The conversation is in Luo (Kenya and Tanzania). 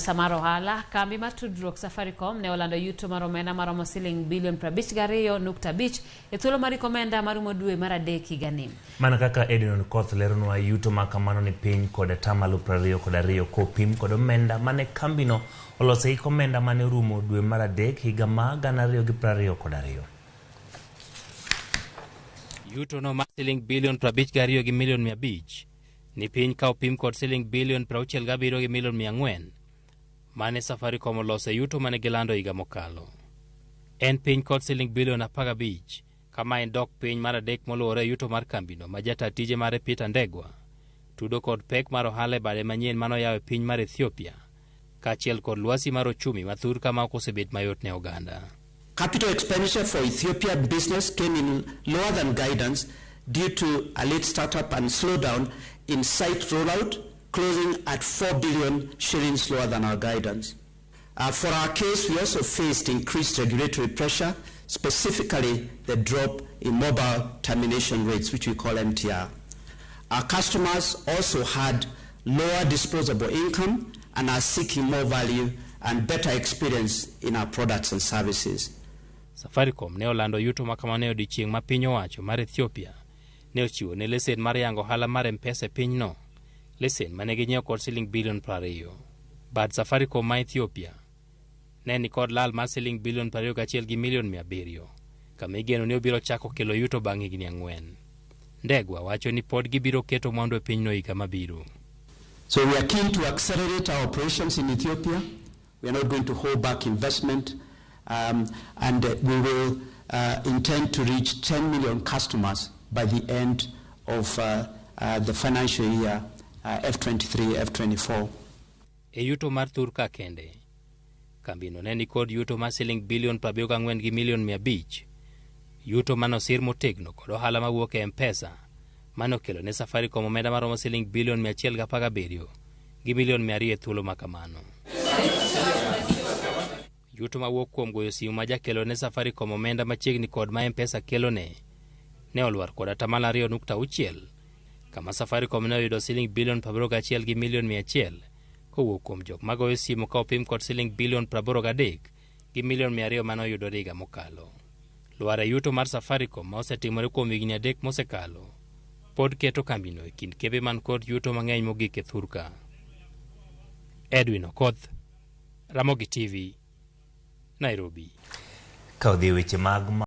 pesa mar ohala, kambi mar tudruok Safaricom ne olando yuto mar omenda maromo siling bilion 52.5 e thuolo mar omenda marumo dwe mar adek higani. Mana kaka Edwin Koth leronwa yuto ma kamano ni piny kod atamalo 22 kopim kod omenda mane kambino oloso hik omenda mane rumo dwe mar adek higa ma 2022. Yuto no mar siling bilion 52 gi milion 500 ni piny ka opim kod siling bilion 67 gi milion 400 mane Safaricom oloso yuto mane gilando higa mokalo. En piny kod siling bilion 15 kama en dok piny mar adek moluwore yuto mar kambino ma jata tije mare Peter Ndegwa tudo kod pek mar ohala e bade manyien manoyaw e piny mar Ethiopia kaachiel kod lwasi mar ochumi mathur kama ok osebet mayot ne oganda. Capital expenditure for Ethiopia business came in lower than guidance due to a late startup and slowdown in site rollout, closing at 4 billion shillings lower than our guidance. For our case, we also faced increased regulatory pressure, specifically the drop in mobile termination rates, which we call MTR. Our customers also had lower disposable income and are seeking more value and better experience in our products and services. Safaricom ne olando yuto makamane odiochieng' ma piny owacho mar Ethiopia ne ochiwo ne lesen mar yango ohala mar M-Pesa e pinyno, lesen mane ginyiewo kod siling bilion 20. Bad Safaricom ma Ethiopia ne ni kod lal mar siling bilion 21 gi milion 700 kama igeno ne obiro chako kelo yuto bang' higni 4. Ndegwa wacho ni pod gibiro keto mwandu e pinyno higa mabiro. So we are keen to accelerate our operations in Ethiopia. We are not going to hold back investment, and we will intend to reach 10 million customers by the end of the financial year F23, F24. E yuto mar Thurka kende, kambino ne ni kod yuto mar siling bilion 74 gi milion 500, yuto manosir motegno kod ohala mawuok e M-Pesa manokelo ne Safaricom omenda maromo siling bilion 117 gi milion 200 thuolo makamano. Yuto mawuok kuom goyo simu ma jakelo ne Safaricom omenda machiegni kod ma M-Pesa kelo ne olwar kod atamalo 2.6 kama Safaricom ne oyudo siling bilion 81 gi milion 100 kowuok kuom jok magoyo simu ka opim kod siling bilion 83 gi milion 200 mane oyudo higa mokalo. Lwar yuto mar Safaricom ma osetimore kuom higni 3 mosekalo pod keto kambino e kind kembe man kod yuto mang'eny mogik e Thurka. Edwin Okoth, Ramogi TV, Nairobi. Ka odhi weche mag